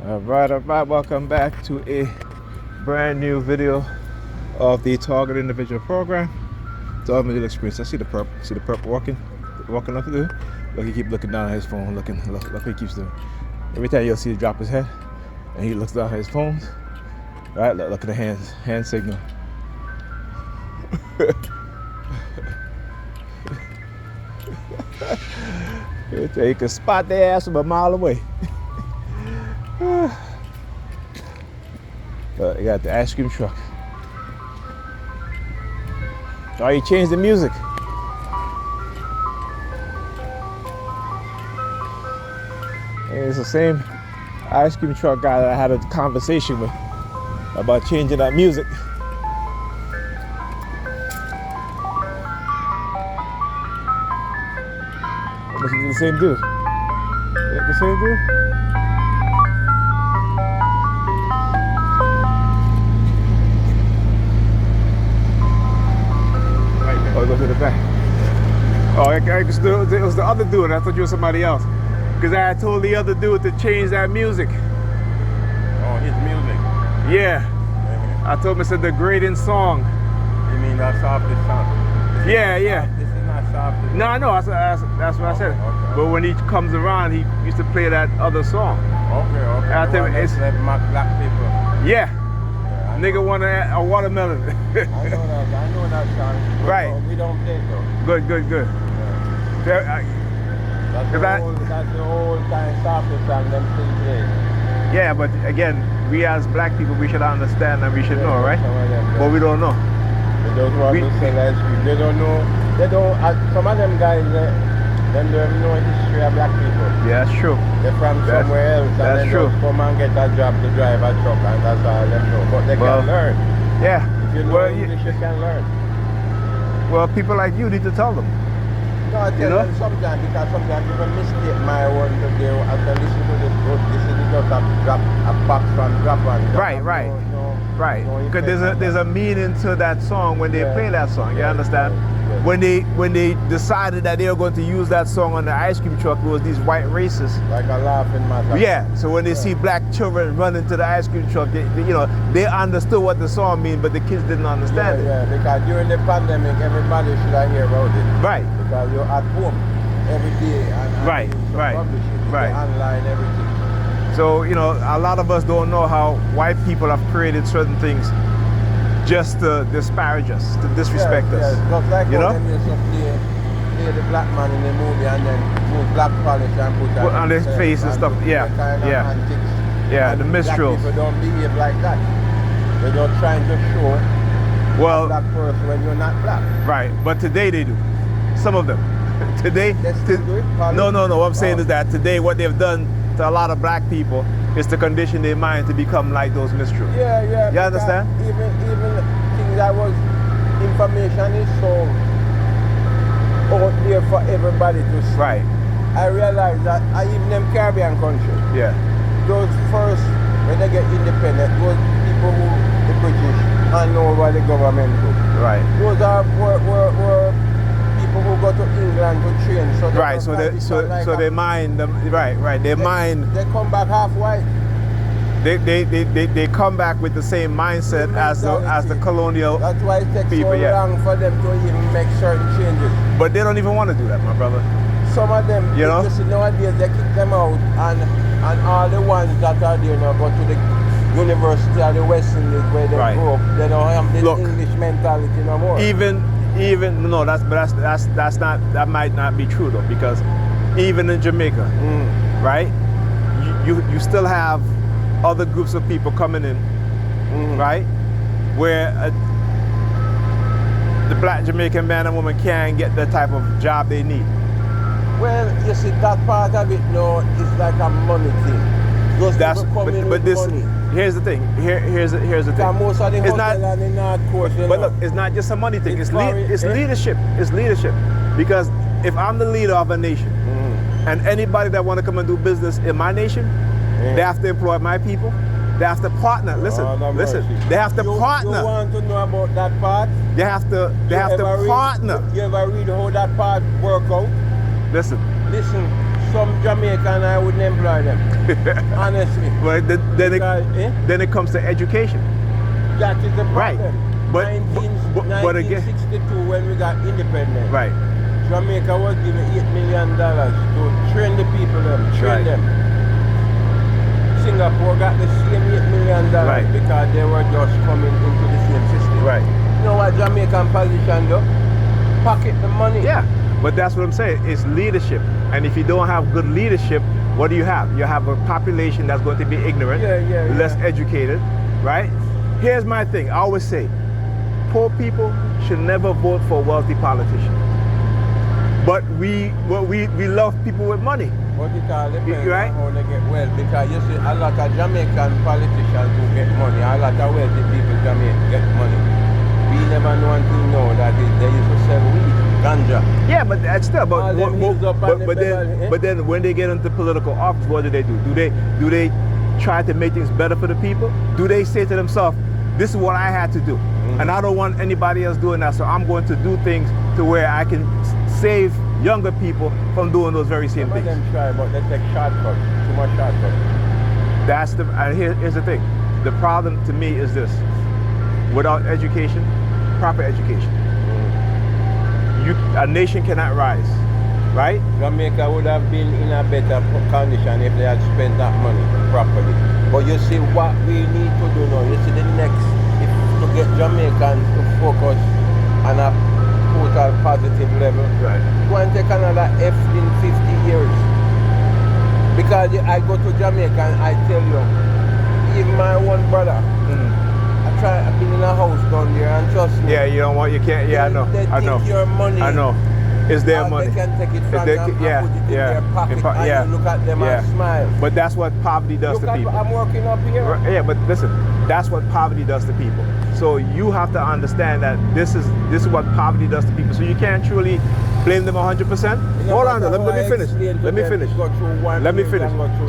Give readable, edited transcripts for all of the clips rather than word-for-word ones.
All right, welcome back to a brand new video of the Target Individual Program. It's all middle experience. I see the perp walking up there. Look, he keep looking down at his phone, look what he keeps doing. Every time you'll see him drop his head, and he looks down at his phone. All right, look at the hand signal. You can spot their ass from a mile away. You got the ice cream truck. Oh, you changed the music. And it's the same ice cream truck guy that I had a conversation with about changing that music. Must be the same dude. Is it the same dude? Oh, go to the back. Oh, it was the other dude. I thought you were somebody else. Because I had told the other dude to change that music. Oh, his music? Yeah. I told him it's a degrading song. You mean that softest song? Yeah. This is not softest. No, I know. That's what I said. Okay. But when he comes around, he used to play that other song. Okay. I tell you, it's black people. Yeah. Nigga want a watermelon. I know that song. Right. We don't play it though. Good. Yeah. That's the old time softest song them still play. Yeah, but again, we as black people, we should understand and we should know, right? But we don't know. They don't want to sell ice cream. They don't know. Some of them guys, they don't know history of black people. Yeah, that's true. They're from somewhere else. That's and true. Just come and get a job to drive a truck, and that's all them know. But they can learn. Yeah. If you know English, you can learn. Well, people like you need to tell them. No, I tell them sometimes, because sometimes people mistake my word to do after listen to this book. This is just a box from drop on. Right. Because there's a meaning to that song when they play that song. You understand? Yes. When they decided that they were going to use that song on the ice cream truck, it was these white racists. Like a laughing matter. Yeah. So when they see black children run into the ice cream truck, they understood what the song means, but the kids didn't understand it. Yeah, because during the pandemic, everybody should have heard about it. Right. Because you're at home every day and Right. publish it. Right. Online, everything. So, a lot of us don't know how white people have created certain things just to disparage us, to disrespect us. Just like you know? Them used to play the black man in the movie and then put black polish and put on his face and stuff. Yeah. Antics. Yeah, and the minstrels. Black people don't behave like that. They're not trying to show a black person when you're not black. Right, but today they do. Some of them. Today, They still do it? no. What I'm saying is that today what they've done to a lot of black people is to condition their mind to become like those minstrels. Yeah. You understand? Even things that was information is so out there for everybody to see. Right. I realized that even them Caribbean countries, Yeah. those first, when they get independent, those people who the British hand over the government to. Right. Those were people who go to England to train. So Right. So they mind them. Right. They mind. They come back half white. They come back with the same mindset as the colonial. That's why it takes people, so long for them to even make certain changes. But they don't even want to do that, my brother. Some of them, you see nowadays, they kick them out, and all the ones that are there now go to the University of the West Indies where they grew up. They don't have this English mentality no more. That might not be true though, because even in Jamaica, right, you still have other groups of people coming in, right, where the black Jamaican man and woman can't get the type of job they need. Well, you see, that part of it now is like a money thing. Those people come in with money. Here's the thing. Here's the thing. Most of the it's not. And the North Coast, but look, it's not just a money thing. It's leadership. It's leadership. Because if I'm the leader of a nation, and anybody that want to come and do business in my nation, they have to employ my people. They have to partner. Listen. They have to partner. You want to know about that part? They have to partner. You ever read how that part work out? Listen. some Jamaican, I wouldn't employ them. Honestly. But then it comes to education. That is the problem. Right. But 1962 when we got independence. Right. Jamaica was given $8 million to train the people train them. Singapore got the same $8 million because they were just coming into the same system. Right. You know what Jamaican politicians do? Pocket the money. Yeah. But that's what I'm saying. It's leadership. And if you don't have good leadership, what do you have? You have a population that's going to be ignorant, less educated, right? Here's my thing. I always say, poor people should never vote for a wealthy politician. But we love people with money. But it all depends on how they get wealth. Because you see, a lot of Jamaican politicians who get money, a lot of wealthy people get money. We never know until now that they used to sell weed, ganja. Yeah, but that's still. But then when they get into political office, what do? Do they try to make things better for the people? Do they say to themselves, this is what I had to do, and I don't want anybody else doing that, so I'm going to do things to where I can save younger people from doing those very same things. Them try, but they take shortcuts, too much shortcuts. That's the. And here's the thing. The problem to me is this: without education, proper education, a nation cannot rise, right? Jamaica would have been in a better condition if they had spent that money properly. But you see what we need to do now. You see the next, if to get Jamaicans to focus on a total positive level, go and take another F in 50 years. Because I go to Jamaica and I tell you, even my one brother, I've been in a house down there and trust me. Yeah, you don't want, you can't, yeah, They I know. Take your money. I know. It's their money. They can take it from them and put it in their pocket and you look at them and smile. But that's what poverty does to people. I'm working up here. Yeah, but listen, that's what poverty does to people. So you have to understand that this is what poverty does to people. So you can't truly blame them 100%. Hold on, let me finish. Let me finish.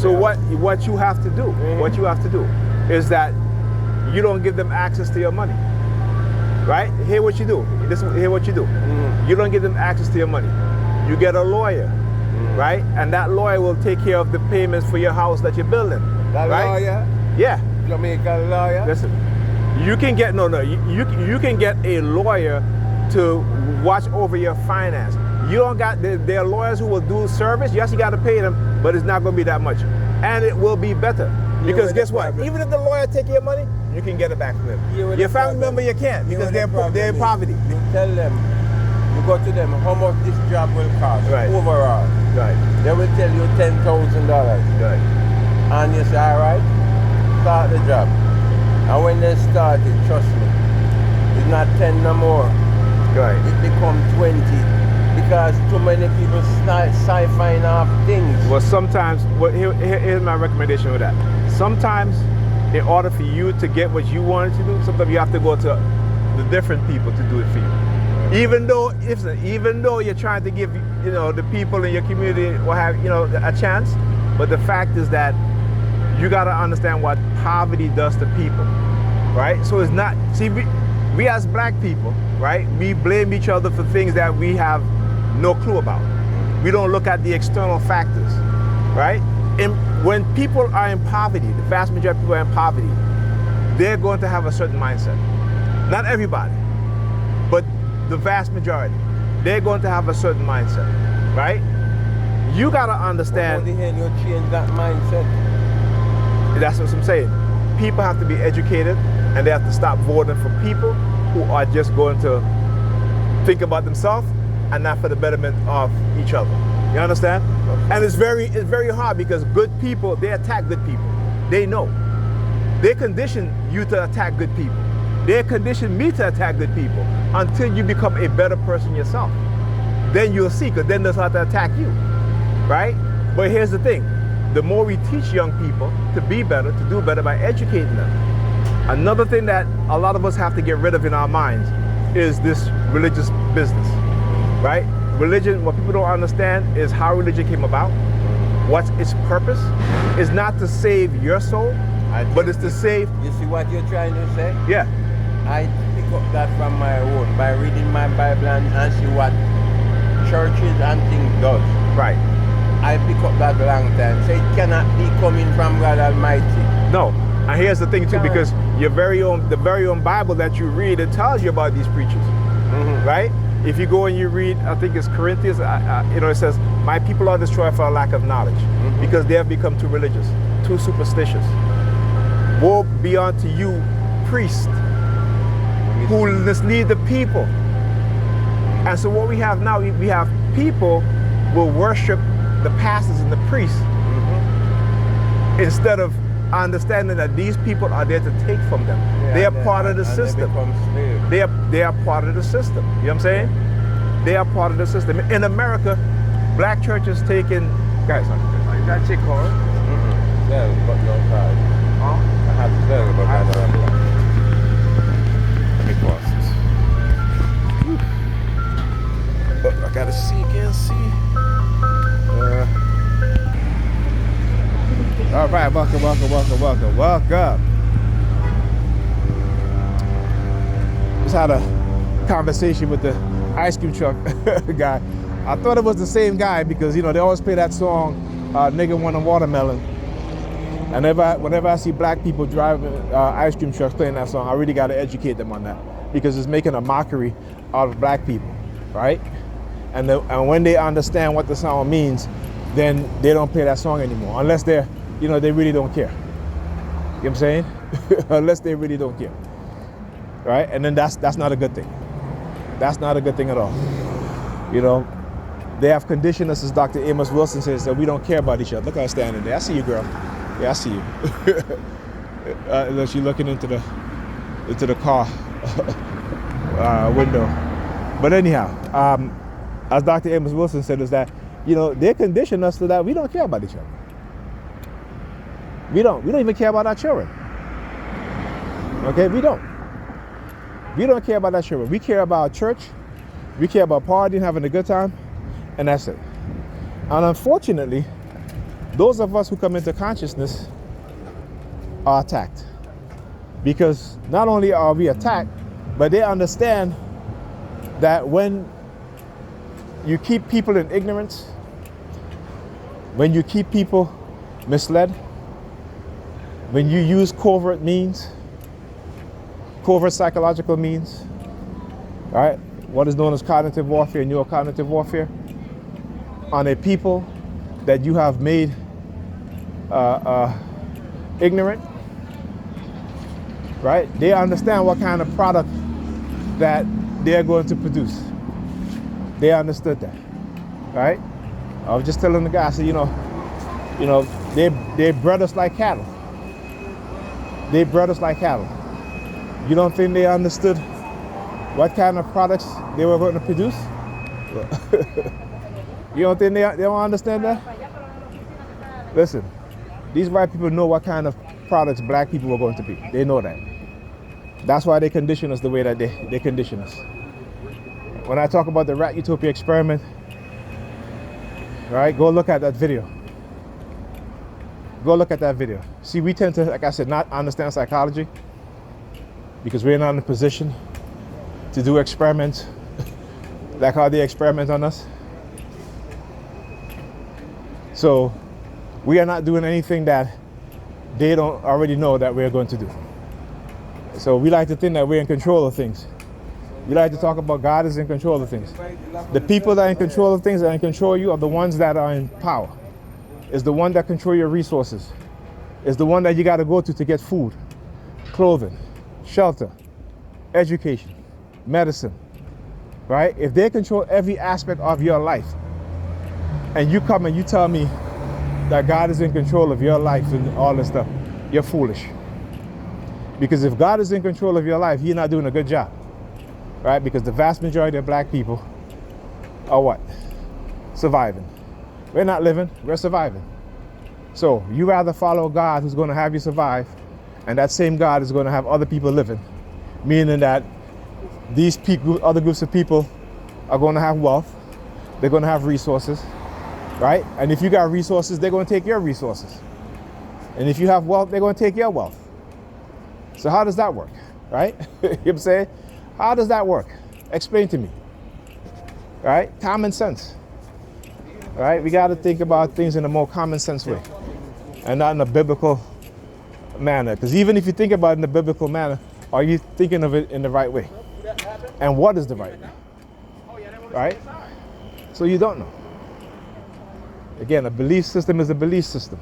So what you have to do, is that you don't give them access to your money. Right? Hear what you do. Hear what you do. You don't give them access to your money. You get a lawyer, right? And that lawyer will take care of the payments for your house that you're building. That lawyer? Yeah. Jamaican lawyer? Listen, you can get you can get a lawyer to watch over your finance. You don't got there are lawyers who will do service. Yes, you got to pay them, but it's not going to be that much, and it will be better. Because guess what? Even if the lawyer take your money, you can get it back from them. Your family member, you can't because they're in poverty. You tell them, you go to them, how much this job will cost overall. Right. They will tell you $10,000. Right. And you say, all right, start the job. And when they start it, trust me, it's not 10 no more. Right. It becomes 20. Because too many people start sci-fi off things. Well, sometimes, here's my recommendation with that. Sometimes, in order for you to get what you wanted to do, sometimes you have to go to the different people to do it for you. Even though you're trying to give the people in your community will have a chance, but the fact is that you got to understand what poverty does to people, right? So it's not. See, we as black people, right? We blame each other for things that we have no clue about. We don't look at the external factors, right? And when people are in poverty, the vast majority of people are in poverty, they're going to have a certain mindset. Not everybody, but the vast majority. They're going to have a certain mindset, right? You gotta understand. How the hell you change that mindset? That's what I'm saying. People have to be educated, and they have to stop voting for people who are just going to think about themselves and not for the betterment of each other. You understand? And it's very hard because good people, they attack good people. They know. They condition you to attack good people. They condition me to attack good people until you become a better person yourself. Then you'll see, because then they'll start to attack you, right? But here's the thing. The more we teach young people to be better, to do better by educating them. Another thing that a lot of us have to get rid of in our minds is this religious business, right? Religion, what people don't understand is how religion came about. What's its purpose? Is not to save your soul, but it's to save. You see what you're trying to say? Yeah. I pick up that from my own by reading my Bible and see what churches and things does. Right. I pick up that long time. So it cannot be coming from God Almighty. No. And here's the thing too, because the very own Bible that you read, it tells you about these preachers, right? If you go and you read, I think it's Corinthians, it says, my people are destroyed for a lack of knowledge, because they have become too religious, too superstitious. Woe be unto you, priests, who mislead the people. And so what we have now, we have people will worship the pastors and the priests instead of understanding that these people are there to take from them. Yeah, they are part of the system. They are part of the system. You know what I'm saying? They are part of the system. In America, black churches taking guys. You got your car? Yeah, but no card. Huh? I have to tell you about that. Let me pause this. I gotta see again. All right, welcome. Just had a conversation with the ice cream truck guy. I thought it was the same guy because, they always play that song, Nigga Want a Watermelon. And whenever I see black people driving ice cream trucks playing that song, I really got to educate them on that because it's making a mockery out of black people, right? And when they understand what the song means, then they don't play that song anymore, unless they really don't care. You know what I'm saying? Unless they really don't care, right? And then that's not a good thing. That's not a good thing at all. They have conditioned us, as Dr. Amos Wilson says, that we don't care about each other. Look how I'm standing there. I see you, girl. Yeah, I see you. She's looking into the car window. But anyhow, as Dr. Amos Wilson said, is that they condition us so that we don't care about each other. We don't even care about our children. Okay, we don't. We don't care about our children. We care about church. We care about partying, having a good time, and that's it. And unfortunately, those of us who come into consciousness are attacked. Because not only are we attacked, but they understand that when you keep people in ignorance, when you keep people misled, when you use covert psychological means, right? What is known as cognitive warfare and neurocognitive warfare on a people that you have made ignorant, right? They understand what kind of product that they're going to produce. They understood that, right? I was just telling the guy, I said, they bred us like cattle. They bred us like cattle. You don't think they understood what kind of products they were going to produce? You don't think they don't understand that? Listen, these white people know what kind of products black people were going to be. They know that. That's why they condition us the way that they condition us. When I talk about the rat utopia experiment, right, go look at that video. Go look at that video. See, we tend to, like I said, not understand psychology because we're not in a position to do experiments like how they experiment on us. So we are not doing anything that they don't already know that we're going to do. So we like to think that we're in control of things. We like to talk about God is in control of things. The people that are in control of things that are in control of you are the ones that are in power. It's the one that control your resources. It's the one that you got to go to get food, clothing, shelter, education, medicine, right? If they control every aspect of your life, and you come and you tell me that God is in control of your life and all this stuff, you're foolish. Because if God is in control of your life, you're not doing a good job, right? Because the vast majority of black people are what? Surviving. We're not living, we're surviving. So you rather follow God who's going to have you survive, and that same God is going to have other people living, meaning that these people, other groups of people are going to have wealth, they're going to have resources, right? And if you got resources, they're going to take your resources. And if you have wealth, they're going to take your wealth. So how does that work, right? You know what I'm saying? How does that work? Explain to me, right? Common sense. Right? We got to think about things in a more common sense way and not in a biblical manner. Because even if you think about it in a biblical manner, are you thinking of it in the right way? And what is the right way? Right? So you don't know. Again, a belief system is a belief system.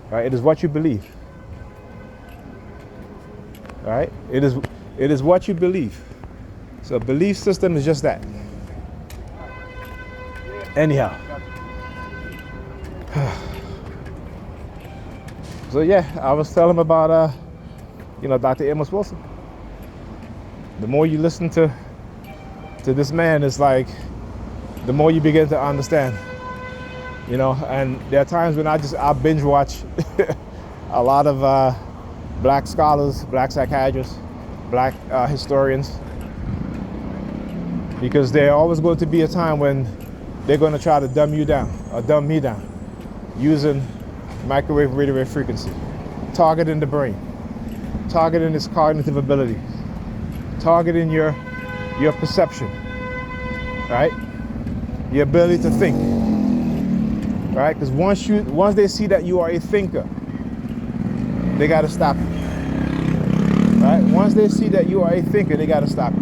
Right? It is what you believe. Right? It is what you believe. So a belief system is just that. Anyhow. So yeah, I was telling him about Dr. Amos Wilson. The more you listen to this man, it's like the more you begin to understand. And there are times when I binge watch a lot of black scholars, black psychiatrists, black historians, because there's always going to be a time when they're going to try to dumb you down or dumb me down using microwave radio wave frequency, targeting the brain, targeting its cognitive ability, targeting your perception, right? Your ability to think, right? Because once they see that you are a thinker, they got to stop you, right? Once they see that you are a thinker, they got to stop you.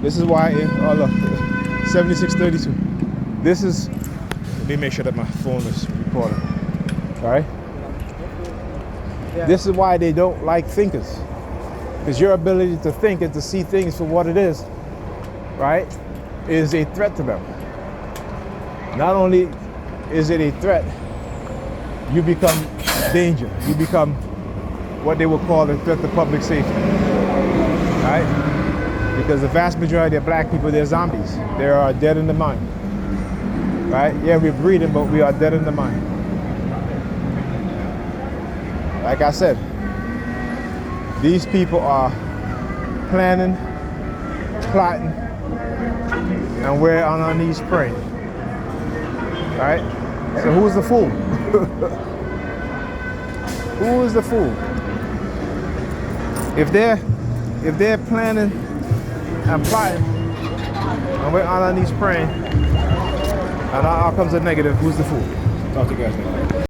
This is why, look, 7632. This is, let me make sure that my phone is recording, all right? Yeah. This is why they don't like thinkers. Because your ability to think and to see things for what it is, right, is a threat to them. Not only is it a threat, you become danger. You become what they would call a threat to public safety, right? Because the vast majority of black people, they're zombies. They are dead in the mind, right? Yeah, we're breathing, but we are dead in the mind. Like I said, these people are planning, plotting, and we're on our knees praying, right? So who's the fool? Who is the fool? If they're planning and plotting, and we're on our knees praying, and our outcomes are negative, who's the fool? Talk to you guys later.